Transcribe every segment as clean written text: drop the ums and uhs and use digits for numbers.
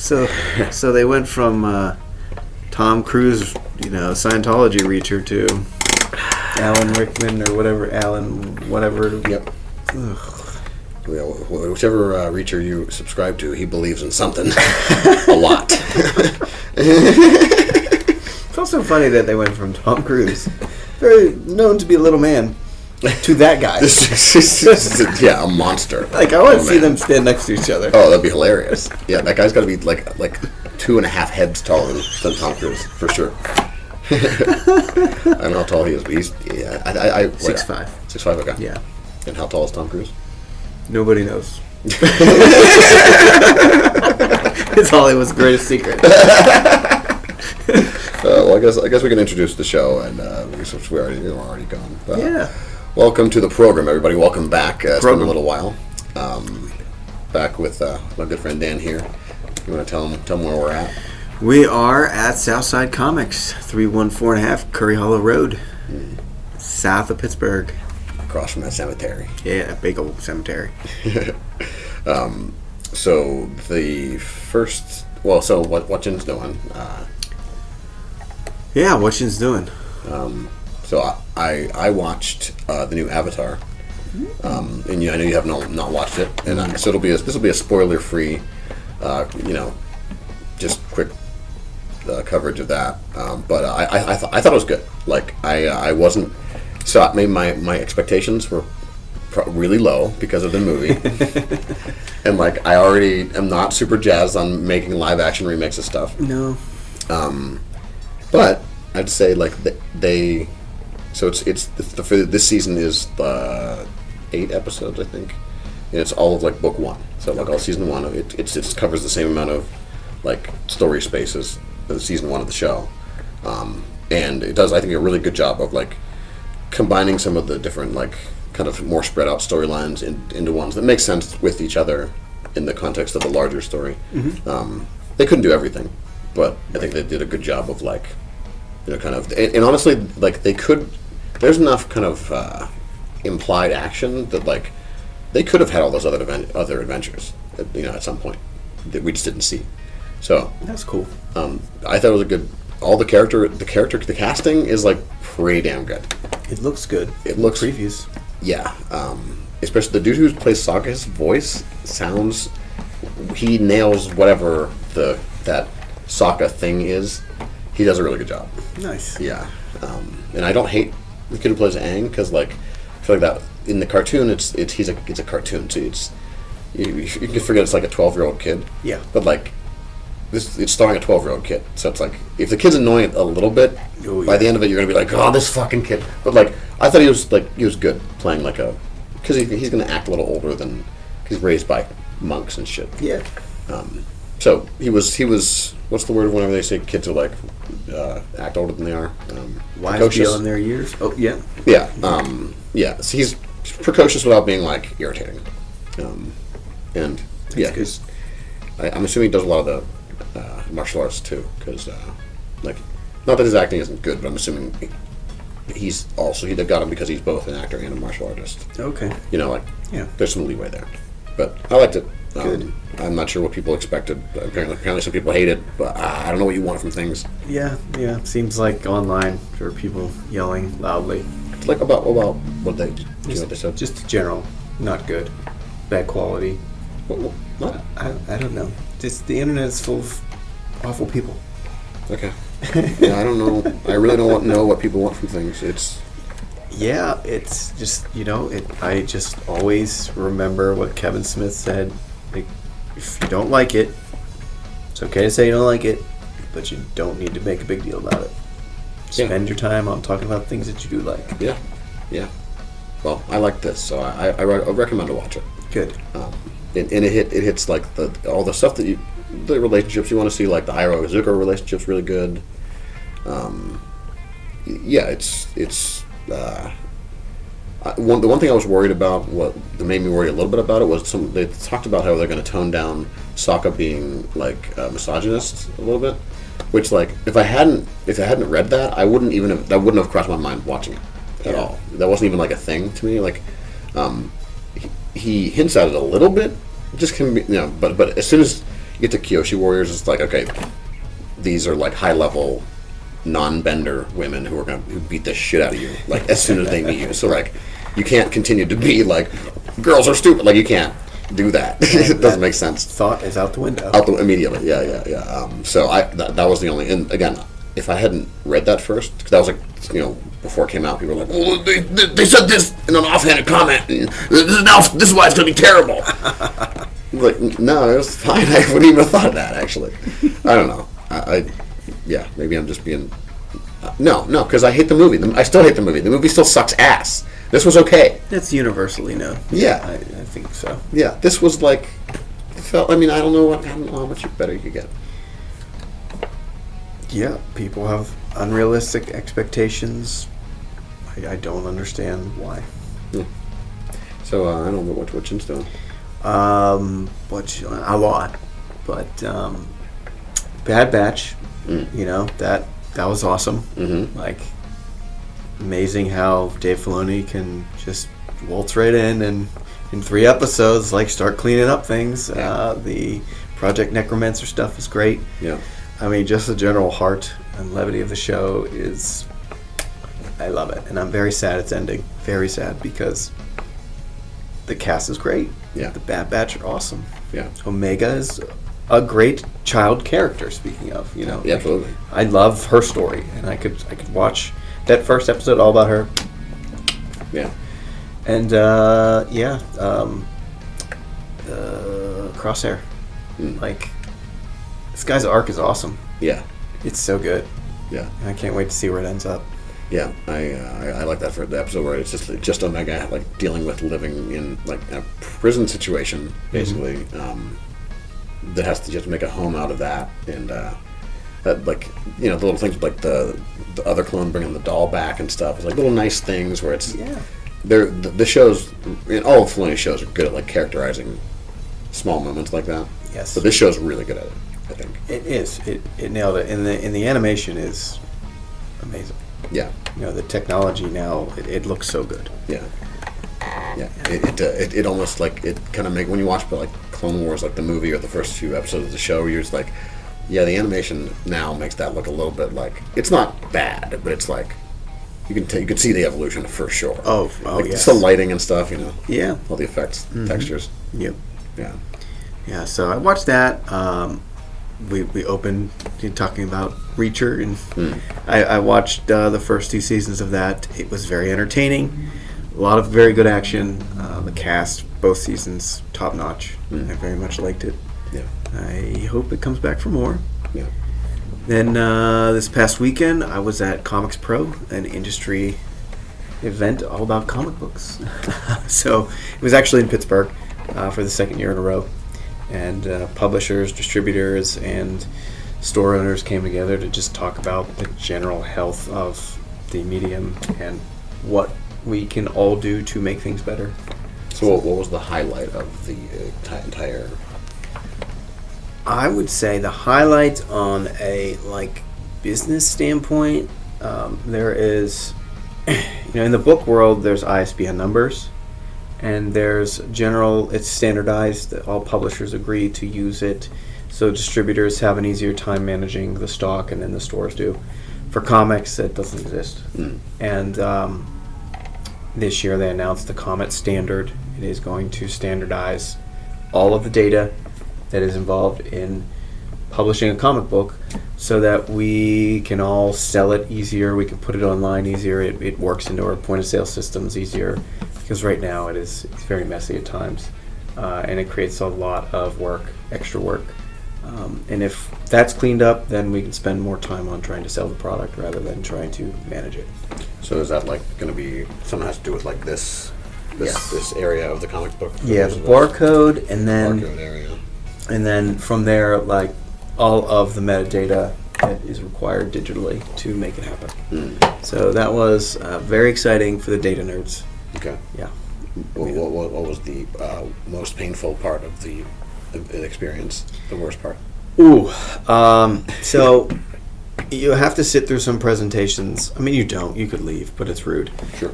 So they went from Tom Cruise, Scientology reacher to Alan Rickman or whatever. Yep. Ugh. Whichever reacher you subscribe to, he believes in something a lot. It's also funny that they went from Tom Cruise, very known to be a little man, to that guy. Yeah, a monster. Like, I want to see them stand next to each other. Oh, that'd be hilarious. Yeah, that guy's got to be like 2.5 heads taller than Tom Cruise, for sure. I don't know how tall he is, but he's 6'5". 6'5", okay. Yeah. And how tall is Tom Cruise? Nobody knows. It's Hollywood's greatest secret. Well, I guess we can introduce the show, and since we're already gone. Yeah. Welcome to the program, everybody. Welcome back. It's been a little while. Back with my good friend Dan here. You want to tell them where we're at? We are at Southside Comics, 314.5 Curry Hollow Road, south of Pittsburgh. Across from that cemetery. Yeah, big old cemetery. So the first, so Whatchyinzdoin. Yeah, Whatchyinzdoin. So I watched the new Avatar, and I know you have not watched it, and so this will be a spoiler free, just quick coverage of that. But I thought it was good. Like I wasn't. So maybe my expectations were really low because of the movie, and I already am not super jazzed on making live action remakes of stuff. No. But I'd say they. So it's for this season is 8 episodes, I think, and it's all of book 1. So all season 1 it covers the same amount of story spaces as season 1 of the show, and it does, I think, a really good job of combining some of the different kind of more spread out storylines into ones that make sense with each other in the context of the larger story. Mm-hmm. They couldn't do everything, but I think they did a good job of kind of, and honestly, they could. There's enough kind of implied action that they could have had all those other adventures, at some point that we just didn't see. So that's cool. I thought it was a good. All the casting is pretty damn good. It looks good. It looks previews. Yeah, especially the dude who plays Sokka. His voice sounds. He nails whatever that Sokka thing is. He does a really good job. Nice. Yeah, and I don't hate the kid who plays Aang because I feel that in the cartoon it's a cartoon, so it's you can forget it's a 12-year-old kid. Yeah. But it's starring a 12-year-old kid, so it's if the kid's annoying a little bit, by the end of it you're gonna be oh, this fucking kid. But I thought he was good playing because he's gonna act a little older than he's raised by monks and shit. Yeah. So he was what's the word whenever they say kids are act older than they are? Wise beyond their years. Oh yeah. Yeah. Yeah. So he's precocious without being irritating. And yeah, because I'm assuming he does a lot of the martial arts too, because not that his acting isn't good, but I'm assuming they got him because he's both an actor and a martial artist. Okay. Yeah, there's some leeway there, but I liked it. Good. I'm not sure what people expected. Apparently some people hate it, but I don't know what you want from things. Yeah. Seems online for people yelling loudly. About what they what they said. Just general, not good, bad quality. What? I don't know. Just the internet is full of awful people. Okay. Yeah, I don't know. I really don't know what people want from things. It's just I just always remember what Kevin Smith said. If you don't like it, it's okay to say you don't like it, but you don't need to make a big deal about it. Spend your time on talking about things that you do like. Yeah. Well, I like this, so I recommend to watch it. Good. And it hits all the stuff that the relationships you want to see, the Iroh Zuko relationship's really good. Yeah, the one thing I was worried about, that made me worry a little bit about it, was they talked about how they're going to tone down Sokka being misogynist a little bit, which if I hadn't read that, that wouldn't have crossed my mind watching it at all. That wasn't even a thing to me. He hints at it a little bit, just can be, but as soon as You get to Kyoshi Warriors, it's like, okay, these are like high level non-bender women who beat the shit out of you like as soon as they meet you. So like you can't continue to be like girls are stupid. Like you can't do that. It doesn't make sense. Thought is out the window. Immediately. Yeah. So that was the only. And again, if I hadn't read that first, because that was like before it came out, people were like, "Well, they said this in an offhanded comment. And this is why it's going to be terrible." I'm like, no, it was fine. I wouldn't even have thought of that. Actually, I don't know. Yeah, maybe I'm just being. No, because I hate the movie. I still hate the movie. The movie still sucks ass. This was okay. That's universally known. Yeah, I think so. Yeah, this was like felt. I mean, I don't know how much better you could get. Yeah, people have unrealistic expectations. I don't understand why. Yeah. So I don't know what Whatchyinzdoin. A lot, but Bad Batch. That was awesome. Mm-hmm. Like amazing how Dave Filoni can just waltz right in and in 3 episodes like start cleaning up things. Yeah. The Project Necromancer stuff is great. Yeah. I mean, just the general heart and levity of the show is, I love it, and I'm very sad it's ending. Very sad because the cast is great. Yeah. The Bad Batch are awesome. Yeah. Omega is a great child character. Speaking of, Yeah, absolutely. I love her story, and I could watch that first episode all about her. Yeah. And Crosshair, like this guy's arc is awesome. Yeah. It's so good. Yeah. And I can't wait to see where it ends up. Yeah, I like that for the episode where it's just Omega like dealing with living in like a prison situation basically. That has to just make a home out of that, and that like the little things like the other clone bringing the doll back and stuff. It's like little nice things where it's the shows in all of Filoni's shows are good at like characterizing small moments like that. Yes, but this show's really good at it. I think it is. It nailed it, and the animation is amazing. Yeah, the technology now it looks so good. Yeah. Yeah, it almost like it kind of when you watch like Clone Wars, like the movie or the first few episodes of the show, you're just like, yeah, the animation now makes that look a little bit like it's not bad, but it's like you can see the evolution for sure. Oh, like, yes. Just the lighting and stuff, Yeah, all the effects, textures. Yep. Yeah. So I watched that. We opened talking about Reacher, and I watched the first 2 seasons of that. It was very entertaining. A lot of very good action. The cast, both seasons, top notch. I very much liked it. Yeah. I hope it comes back for more. Yeah. Then this past weekend, I was at Comics Pro, an industry event all about comic books. So it was actually in Pittsburgh for the 2nd year in a row. And publishers, distributors, and store owners came together to just talk about the general health of the medium and what we can all do to make things better. So what was the highlight of the entire? I would say the highlight on a business standpoint, there is, in the book world, there's ISBN numbers, and there's it's standardized. All publishers agree to use it, so distributors have an easier time managing the stock, and then the stores do. For comics, that doesn't exist, and this year they announced the Comet standard. It is going to standardize all of the data that is involved in publishing a comic book so that we can all sell it easier, we can put it online easier, it works into our point of sale systems easier, because right now it's very messy at times, and it creates a lot of extra work. And if that's cleaned up, then we can spend more time on trying to sell the product rather than trying to manage it. So is that going to be something has to do with this area of the comic book? Yeah, the barcode, and then barcode area. And then from there, all of the metadata that is required digitally to make it happen. So that was very exciting for the data nerds. Okay. Yeah. What was the most painful part of the experience? The worst part? Ooh. So you have to sit through some presentations. I mean, you don't. You could leave, but it's rude. Sure.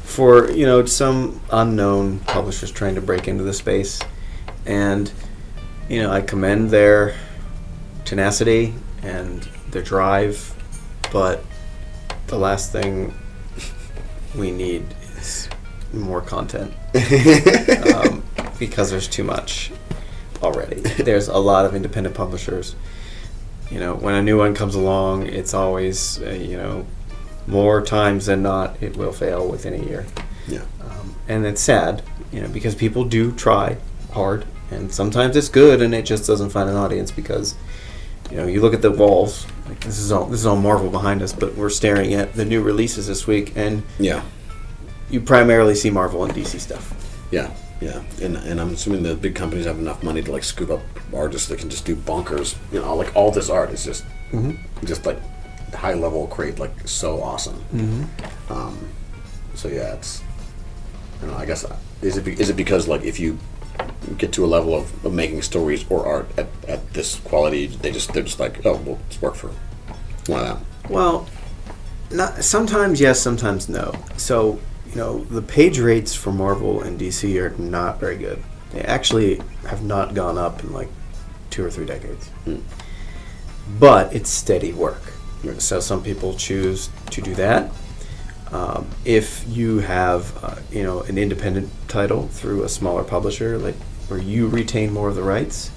For some unknown publishers trying to break into the space, and I commend their tenacity and their drive, but the last thing we need is more content. Because there's too much already. There's a lot of independent publishers. When a new one comes along, it's always, more times than not, it will fail within a year. Yeah. And it's sad, because people do try hard, and sometimes it's good, and it just doesn't find an audience because, you look at the walls. Like this is all Marvel behind us, but we're staring at the new releases this week, and yeah, you primarily see Marvel and DC stuff. Yeah. Yeah, and I'm assuming the big companies have enough money to scoop up artists that can just do bonkers. All this art is just high level, create so awesome. Mm-hmm. So yeah, it's I guess is it because if you get to a level of making stories or art at this quality, they're just like, oh, well, let's work for one of them. Well, sometimes yes, sometimes no. So. The page rates for Marvel and DC are not very good. They actually have not gone up in 2 or 3 decades. Mm. But it's steady work. Right. So some people choose to do that. If you have, an independent title through a smaller publisher, where you retain more of the rights,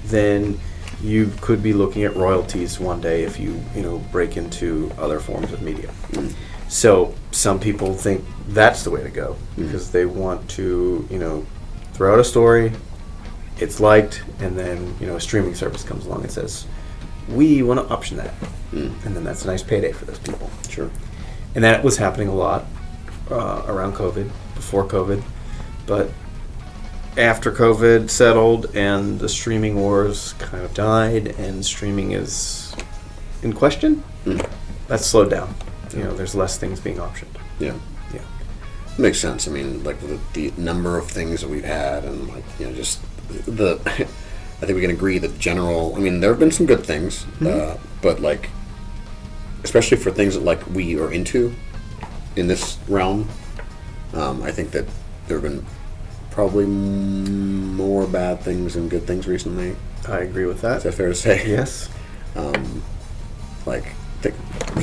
then you could be looking at royalties one day if you, break into other forms of media. Mm. So some people think that's the way to go because they want to, throw out a story, it's liked, and then, a streaming service comes along and says, we want to option that. And then that's a nice payday for those people. Sure. And that was happening a lot around COVID, before COVID. But after COVID settled and the streaming wars kind of died and streaming is in question, that's slowed down. There's less things being optioned. Yeah. Yeah. Makes sense. I mean, the number of things that we've had and, just the... I think we can agree that there have been some good things, but, especially for things that, we are into in this realm, I think that there have been probably more bad things than good things recently. I agree with that. Is that fair to say? Yes.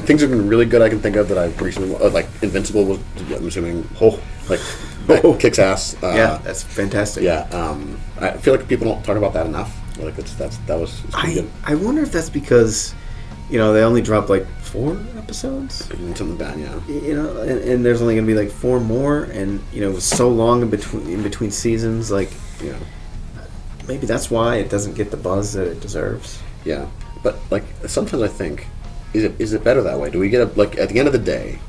Things have been really good I can think of that I've recently... Invincible was, I'm assuming... kicks ass. Yeah, that's fantastic. Yeah. I feel like people don't talk about that enough. That was good. I wonder if that's because, they only dropped 4 episodes? Something bad, yeah. And there's only going to be 4 more, and, it was so long in between seasons, Yeah. Maybe that's why it doesn't get the buzz that it deserves. Yeah. But, sometimes I think... Is it better that way? Do we get at the end of the day,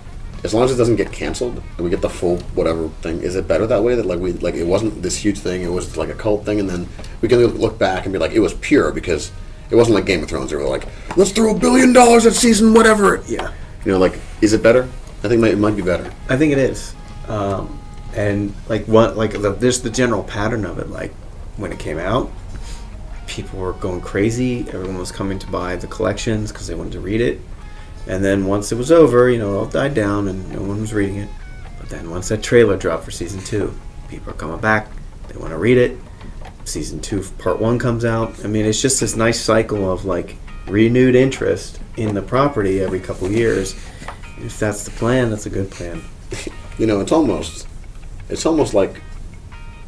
as long as it doesn't get canceled and we get the full whatever thing, is it better that way that it wasn't this huge thing, it was a cult thing, and then we can look back and be it was pure because it wasn't like Game of Thrones. They were let's throw $1 billion at season whatever. Yeah. Is it better? I think it might be better. I think it is. And there's the general pattern of it. When it came out, people were going crazy. Everyone was coming to buy the collections because they wanted to read it. And then once it was over, it all died down and no one was reading it. But then once that trailer dropped for season 2, people are coming back. They want to read it. Season 2, part 1 comes out. I mean, it's just this nice cycle of renewed interest in the property every couple years. If that's the plan, that's a good plan. It's almost like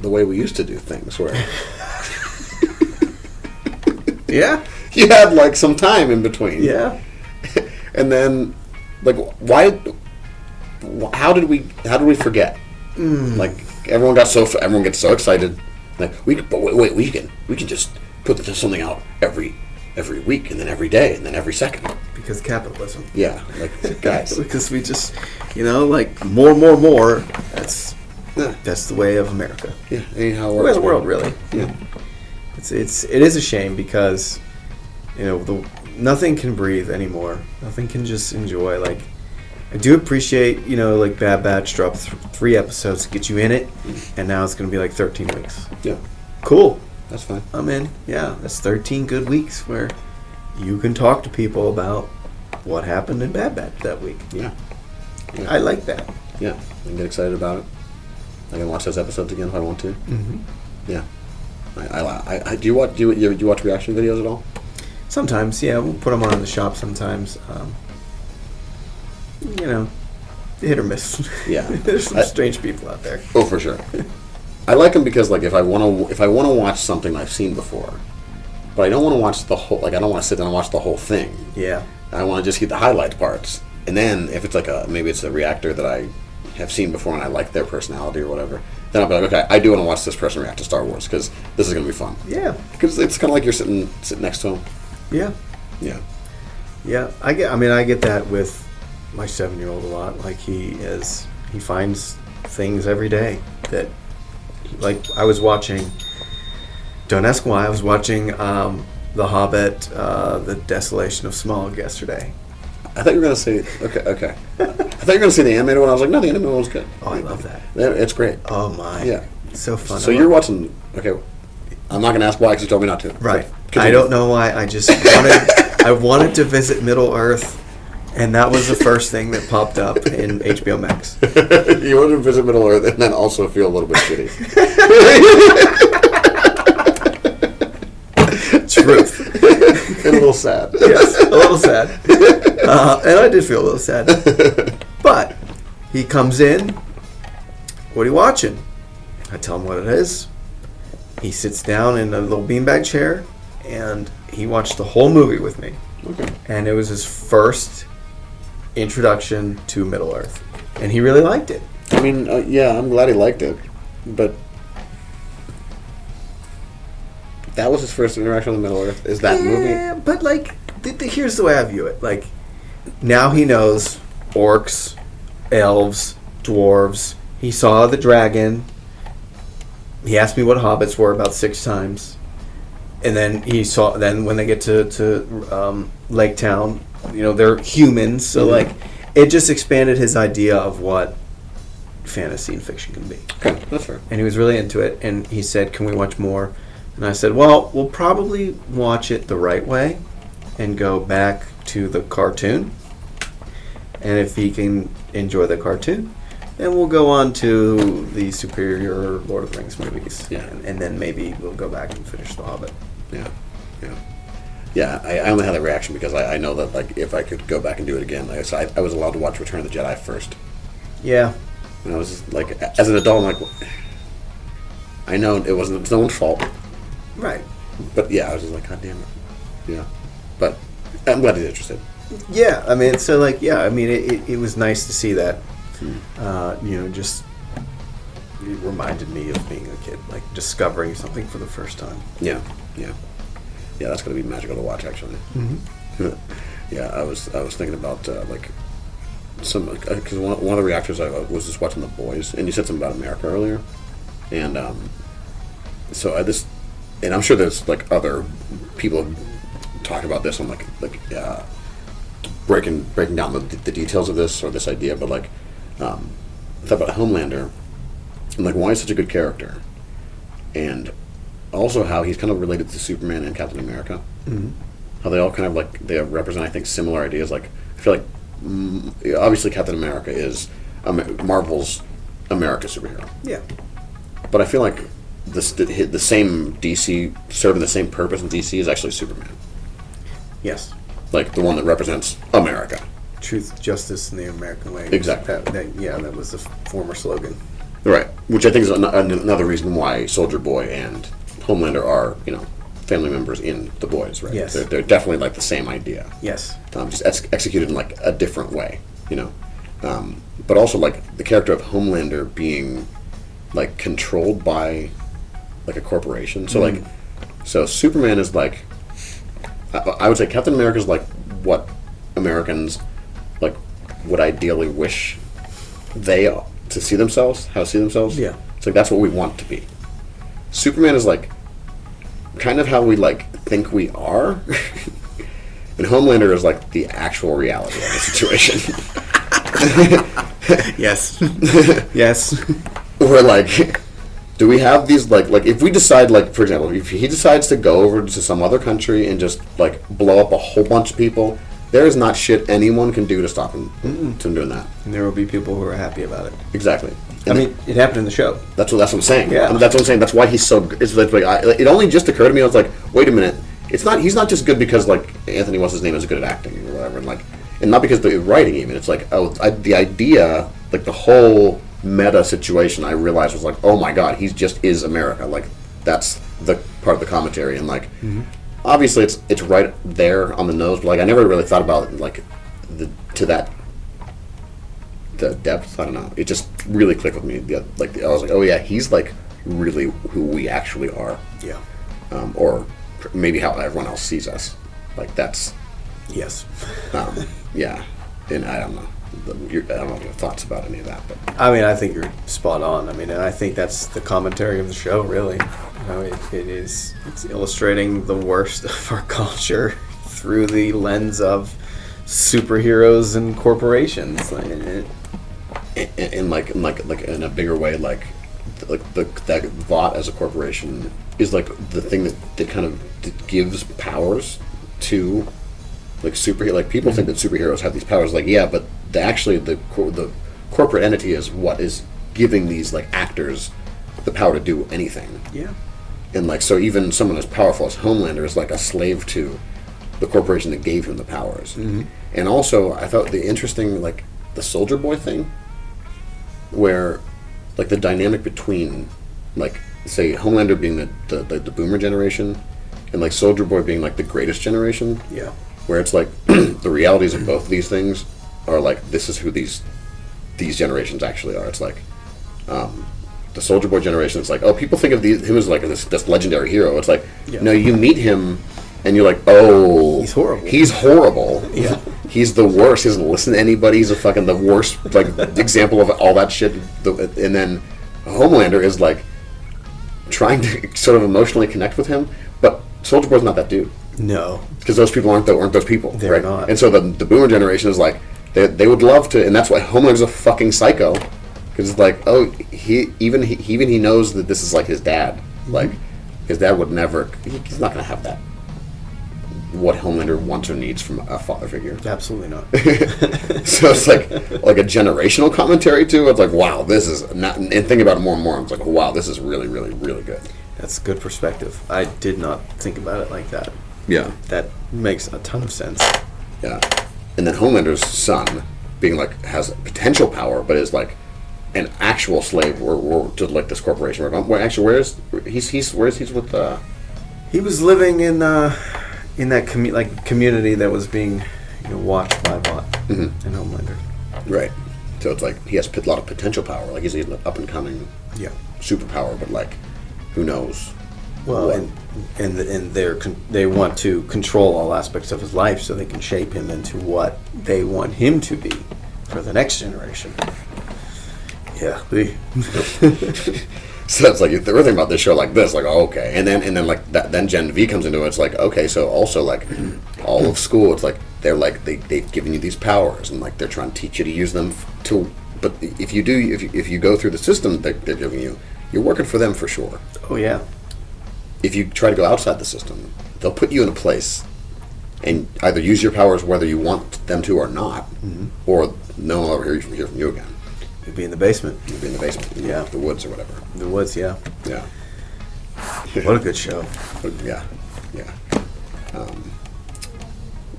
the way we used to do things where... Yeah. You had some time in between. Yeah. And then why how did we forget? Everyone gets so excited. We can just put something out every week and then every day and then every second. Because capitalism. Yeah. Guys. Because we just more. That's the way of America. Yeah. Anyhow, the way of the world, really. Yeah. It is a shame because nothing can breathe anymore. Nothing can just enjoy. I do appreciate Bad Batch dropped 3 episodes to get you in it, and now it's going to be 13 weeks. Yeah, cool. That's fine. I'm in. Yeah, that's 13 good weeks where you can talk to people about what happened in Bad Batch that week. Yeah. I like that. Yeah, I can get excited about it. I can watch those episodes again if I want to. Mm-hmm. Yeah. Do you watch reaction videos at all? Sometimes, yeah, we'll put them on in the shop sometimes. Hit or miss. Yeah. There's some strange people out there. Oh, for sure. I like them because, like, if I want to watch something I've seen before, but I don't want to watch the whole, like, I don't want to sit down and watch the whole thing. Yeah. I want to just get the highlight parts. And then if it's like maybe it's a reactor that I have seen before and I like their personality or whatever, then I'll be like, okay, I do want to watch this person react to Star Wars because this is going to be fun. Yeah. Because it's kind of like you're sitting next to them. Yeah. Yeah. Yeah. I get that with my 7-year-old a lot. Like he finds things every day that, like, I was watching, don't ask why, I was watching The Hobbit, The Desolation of Smaug yesterday. I thought you were going to say, okay. I thought you were going to say the animated one. I was like, no, the animated one was good. Oh, I love that. It's great. Oh, my. Yeah. So fun. So you're watching, okay, I'm not going to ask why because you told me not to. Right. Continue. I don't know why. I just wanted to visit Middle-earth, and that was the first thing that popped up in HBO Max. You wanted to visit Middle-earth and then also feel a little bit shitty. Truth. And a little sad. Yes, a little sad. And I did feel a little sad. But he comes in. What are you watching? I tell him what it is. He sits down in a little beanbag chair, and he watched the whole movie with me. Okay. And it was his first introduction to Middle-earth. And he really liked it. I mean, yeah, I'm glad he liked it. But that was his first interaction with Middle-earth. Is that movie? Yeah, but, like, here's the way I view it. Like, now he knows orcs, elves, dwarves. He saw the dragon. He asked me what hobbits were about 6 times. And then then when they get to Lake Town, they're humans. So, like, it just expanded his idea of what fantasy and fiction can be. Okay, that's fair. And he was really into it. And he said, can we watch more? And I said, well, we'll probably watch it the right way and go back to the cartoon. And if he can enjoy the cartoon, then we'll go on to the superior Lord of the Rings movies. Yeah. And then maybe we'll go back and finish The Hobbit. Yeah. I only had that reaction because I know that, like, if I could go back and do it again, I was allowed to watch Return of the Jedi first. Yeah. And I was just, like, as an adult, I'm like, I know it's no one's fault. Right. But yeah, I was just like, God damn it. Yeah. But I'm glad he's interested. Yeah, I mean, so, like, yeah, I mean, it was nice to see that. Just it reminded me of being a kid, like discovering something for the first time. Yeah, that's gonna be magical to watch, actually. Mm-hmm. Yeah, I was thinking about like some because one of the reactors I was just watching The Boys, and you said something about America earlier, and so and I'm sure there's like other people talking about this on like breaking down the details of this or this idea, but like. I thought about Homelander and like why he's such a good character, and also how he's kind of related to Superman and Captain America. Mm-hmm. How they all kind of like they represent, I think, similar ideas. Like I feel like obviously Captain America is Marvel's America superhero. Yeah, but I feel like the same DC serving the same purpose in DC is actually Superman. Yes, like the one that represents America. Truth, justice, and the American way. Exactly. That was the former slogan. Right, which I think is another reason why Soldier Boy and Homelander are, family members in The Boys, right? Yes. They're definitely like the same idea. Yes. Just executed in like a different way, But also like the character of Homelander being like controlled by like a corporation. So so Superman is like, I would say Captain America is like what Americans like would ideally wish to see themselves, how to see themselves. Yeah. It's like that's what we want to be. Superman is like kind of how we like think we are. And Homelander is like the actual reality of the situation. Yes. Yes. We're like, do we have these like if we decide like, for example, if he decides to go over to some other country and just like blow up a whole bunch of people, there is not shit anyone can do to stop him from doing that. And there will be people who are happy about it. Exactly. I mean, it happened in the show. That's what I'm saying. Yeah. I mean, that's what I'm saying. That's why he's so good. It's like, it only just occurred to me. I was like, wait a minute. He's not just good because like Anthony, what's his name, is good at acting or whatever, and not because the writing even. It's like, the idea, like the whole meta situation, I realized was like, oh my god, he just is America. Like that's the part of the commentary, and like obviously it's right there on the nose, but like I never really thought about it like the depth. I don't know. It just really clicked with me. I was like, oh yeah, he's like really who we actually are. Yeah. Or maybe how everyone else sees us. Like that's. Yes. Yeah. And I don't know. I don't know your thoughts about any of that, but I mean, I think you're spot on. I mean, and I think that's the commentary of the show. Really, you know, it's illustrating the worst of our culture through the lens of superheroes and corporations. And like in a bigger way, like that Vought as a corporation is like the thing that kind of gives powers to like superhero. Like people think that superheroes have these powers. Like yeah, but the corporate entity is what is giving these like actors the power to do anything. Yeah. And like so, even someone as powerful as Homelander is like a slave to the corporation that gave him the powers. Mm-hmm. And also, I thought the interesting like the Soldier Boy thing, where like the dynamic between like say Homelander being the Boomer generation, and like Soldier Boy being like the greatest generation. Yeah. Where it's like the realities of both of these things are like this is who these generations actually are. It's like the Soldier Boy generation. It's like people think of him as like this legendary hero. It's like no, you meet him and you're like he's horrible. He's horrible. Yeah. He's the worst. He doesn't listen to anybody. He's the worst like example of all that shit. And then Homelander is like trying to sort of emotionally connect with him, but Soldier Boy's not that dude. No, because those people aren't those people. They're right? not. And so the Boomer generation is like they would love to, and that's why Homelander's a fucking psycho. Because it's like he knows that this is like his dad. Like his dad would never. He's not gonna have that. What Homelander wants or needs from a father figure. Absolutely not. So it's like a generational commentary too. It's like wow, this is not. And thinking about it more and more, I'm like wow, this is really, really, really good. That's a good perspective. I did not think about it like that. Yeah. That makes a ton of sense. Yeah. And then Homelander's son being like has potential power, but is like an actual slave or to like this corporation. Where is he's with he was living in that community that was being watched by Vought and Homelander. Right. So it's like he has a lot of potential power. Like he's an up and coming superpower, but like who knows? Well, and they want to control all aspects of his life so they can shape him into what they want him to be for the next generation. Yeah. So it's like if they're thinking about this show like this, like okay, and then like that, then Gen V comes into it. It's like okay, so also like all of school, it's like they've given you these powers and like they're trying to teach you to use them to. But if you go through the system that they're giving you, you're working for them for sure. Oh yeah. If you try to go outside the system, they'll put you in a place and either use your powers whether you want them to or not, or no one will ever hear from you again. You'll be in the basement. Yeah, the woods or whatever. The woods, yeah. Yeah. What a good show. Yeah.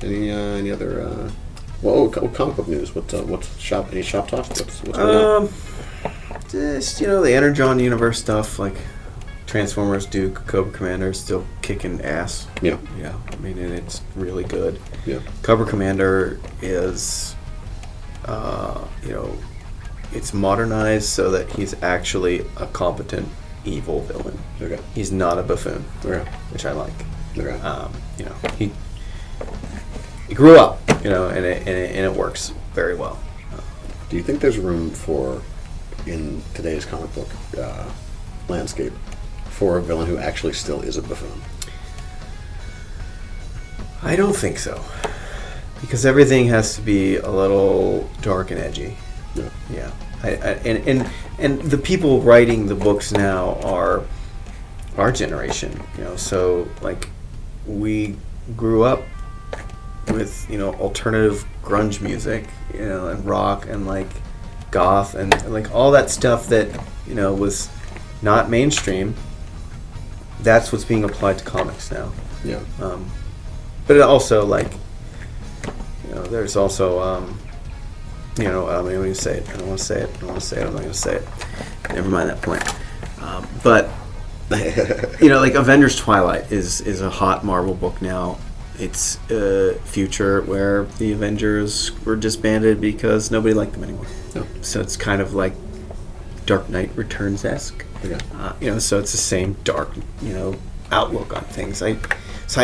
Any other? What comic book news? What's shop? Any shop talk? What's going on? Just the Energon universe stuff like Transformers, Duke, Cobra Commander is still kicking ass. Yeah. Yeah. I mean, and it's really good. Yeah. Cobra Commander is, it's modernized so that he's actually a competent evil villain. Okay. He's not a buffoon. Okay. Which I like. Okay. He grew up, and it works very well. Do you think there's room for, in today's comic book landscape, for a villain who actually still is a buffoon? I don't think so, because everything has to be a little dark and edgy. Yeah. And the people writing the books now are our generation. So like we grew up with alternative grunge music, and rock and like goth and like all that stuff that was not mainstream. That's what's being applied to comics now. Yeah. But it also like there's also I don't even say it. I don't want to say it. I'm not going to say it. Never mind that point. But like Avengers Twilight is a hot Marvel book now. It's a future where the Avengers were disbanded because nobody liked them anymore. Oh. So it's kind of like Dark Knight Returns-esque. Okay. So it's the same dark, outlook on things. I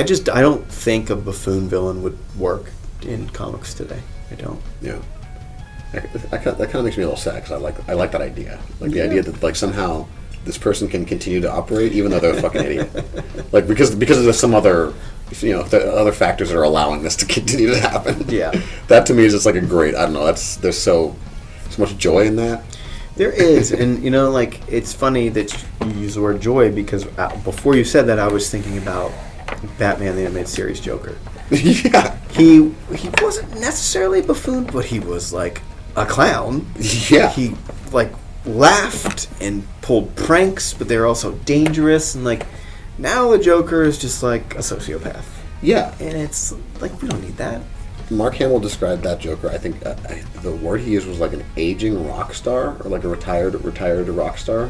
don't think a buffoon villain would work in comics today. I don't. Yeah. That kind of makes me a little sad because I like that idea. Like the idea that like somehow this person can continue to operate even though they're a fucking idiot. Like because there's some other other factors that are allowing this to continue to happen. Yeah. That to me is just like a great. I don't know. There's so much joy in that. There is, and like it's funny that you use the word joy because before you said that I was thinking about Batman the Animated Series Joker. Yeah. He wasn't necessarily a buffoon, but he was like a clown. Yeah. He like laughed and pulled pranks, but they were also dangerous. And like now the Joker is just like a sociopath. Yeah. And it's like we don't need that. Mark Hamill described that Joker. I think the word he used was like an aging rock star or like a retired rock star,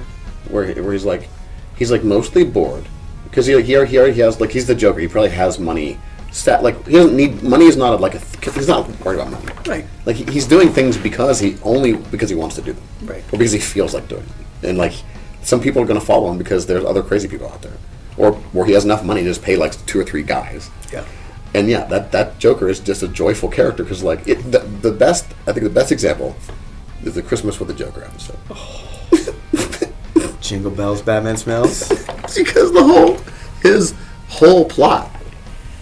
where he's like mostly bored because he already has like he's the Joker. He probably has money. He doesn't need money. Is not like he's not worried about money. Right. Like he's doing things because he wants to do them. Right. Or because he feels like doing them. And like some people are going to follow him because there's other crazy people out there, or he has enough money to just pay like 2 or 3 guys. Yeah. And yeah, that Joker is just a joyful character because like the best example is the Christmas with the Joker episode. Jingle bells, Batman smells. Because his whole plot.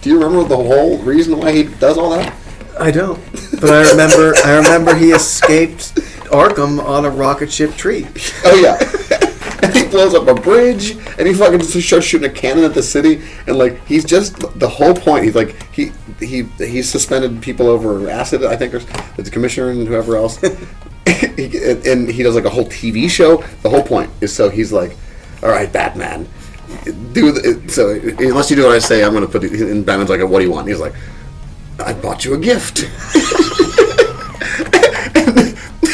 Do you remember the whole reason why he does all that? I don't, but I remember he escaped Arkham on a rocket ship tree. Oh yeah. And he blows up a bridge, and he fucking just starts shooting a cannon at the city, and like he's just the whole point. He's like he suspended people over acid, I think, or the commissioner and whoever else, and he does like a whole TV show. The whole point is so he's like, all right, Batman, so unless you do what I say, I'm going to put it. And Batman's like, what do you want? And he's like, I bought you a gift,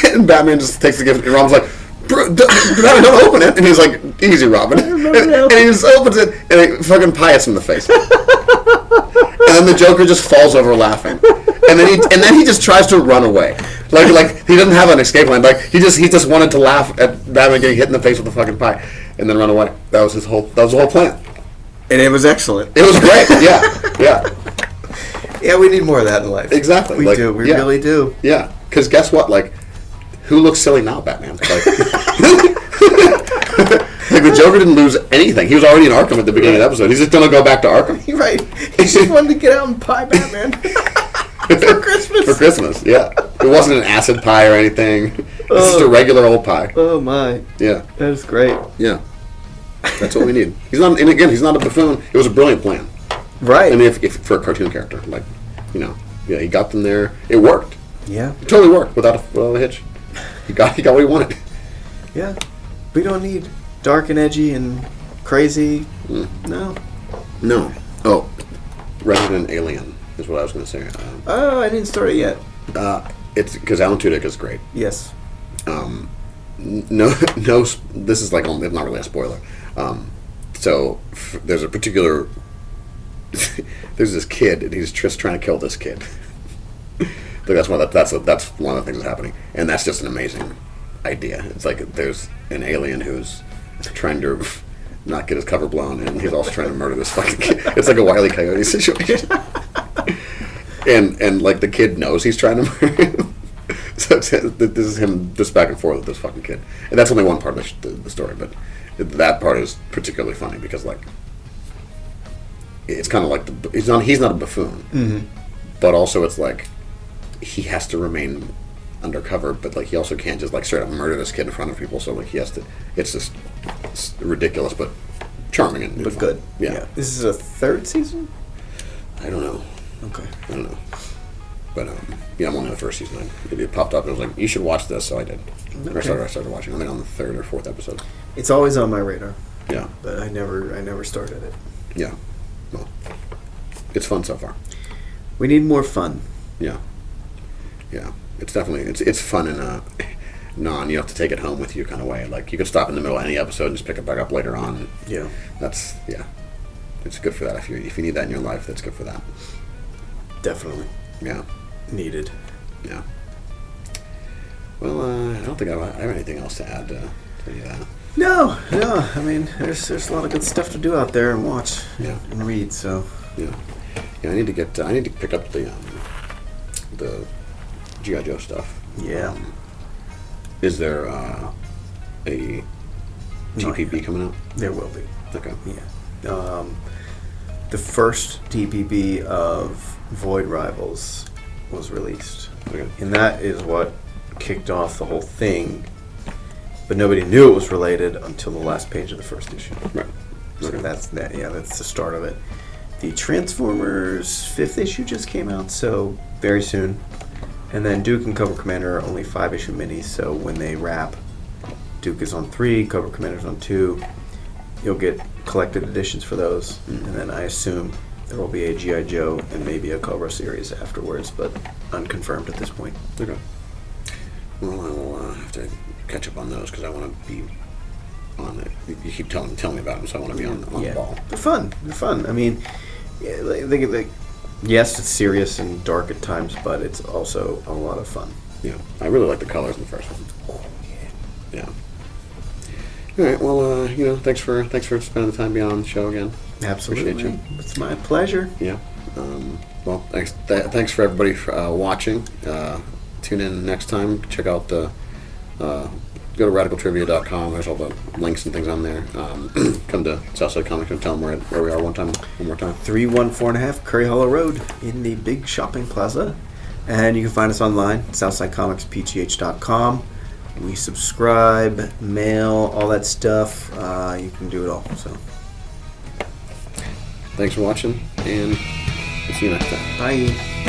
and Batman just takes the gift, and Robin's like, bro, don't open it. And he's like, easy, Robin. And he just opens it, and he fucking pies him in the face. And then the Joker just falls over laughing. And then he just tries to run away. Like he doesn't have an escape plan. Like he just wanted to laugh at Batman getting hit in the face with a fucking pie, and then run away. That was the whole plan. And it was excellent. It was great. Yeah. Yeah, we need more of that in life. Exactly. We do. We really do. Yeah. Because guess what? Like, who looks silly now, Batman? Like, like the Joker didn't lose anything. He was already in Arkham at the beginning of the episode. He's just gonna go back to Arkham. Right. He just wanted to get out and pie Batman for Christmas. For Christmas, yeah. It wasn't an acid pie or anything. It's just a regular old pie. Oh my. Yeah. That is great. Yeah. That's what we need. He's not, and again, he's not a buffoon. It was a brilliant plan. Right. I mean, if for a cartoon character, like, yeah, he got them there. It worked. Yeah. It totally worked without a hitch. He got what he wanted. Yeah. We don't need dark and edgy and crazy. No. No. Oh, Resident Alien is what I was going to say. I didn't start it yet. It's because Alan Tudyk is great. Yes. No. This is like it's not really a spoiler. So there's a particular. There's this kid, and he's just trying to kill this kid. That's one of the things that's happening, and that's just an amazing idea. It's like there's an alien who's trying to not get his cover blown, and he's also trying to murder this fucking kid. It's like a Wile E. Coyote situation. and like the kid knows he's trying to murder him. So this is him just back and forth with this fucking kid, and that's only one part of the story, but that part is particularly funny because like it's kind of like he's not a buffoon, but also it's like he has to remain undercover, but like he also can't just like straight up murder this kid in front of people. So like he has to. It's ridiculous, but charming and but fun. Good. Yeah. This is a third season. I don't know. Okay. I don't know. But yeah, I'm only on the first season. It popped up and I was like, you should watch this, so I did. Okay. I started watching. I'm on the 3rd or 4th episode. It's always on my radar. Yeah. But I never started it. Yeah. Well, it's fun so far. We need more fun. Yeah. Yeah. It's definitely it's fun in a you have to take it home with you kind of way. Like you can stop in the middle of any episode and just pick it back up later on. Yeah. It's good for that. If you need that in your life, that's good for that. Definitely. Yeah. Needed. Yeah. Well, I don't think I have anything else to add to any of that. No. I mean, there's a lot of good stuff to do out there and watch and read. So yeah. I need to pick up the G.I. Joe stuff. Yeah. Is there a TPB coming out? There will be. Okay. Yeah. The first TPB of Void Rivals was released. Okay. And that is what kicked off the whole thing. But nobody knew it was related until the last page of the first issue. Right. So Okay. that's the start of it. The Transformers 5th issue just came out, so very soon. And then Duke and Cobra Commander are only 5-issue minis, so when they wrap, Duke is on 3, Cobra Commander's on 2. You'll get collected editions for those, and then I assume there will be a G.I. Joe and maybe a Cobra series afterwards, but unconfirmed at this point. Okay. Well, I will have to catch up on those because I want to be on it. You keep telling me about them, so I want to be on the ball. They're fun. I mean, yes, it's serious and dark at times, but it's also a lot of fun. Yeah, I really like the colors in the first one. Oh, yeah. Yeah. All right. Well, thanks for spending the time being on the show again. Absolutely. Appreciate you. It's my pleasure. Yeah. Well, thanks for everybody for watching. Tune in next time. Check out the. Go to radicaltrivia.com. There's all the links and things on there. Come to Southside Comics and tell them where we are one more time. 314.5 Curry Hollow Road in the big shopping plaza. And you can find us online, SouthsideComicsPGH.com. We subscribe, mail, all that stuff. You can do it all. So, thanks for watching, and we'll see you next time. bye.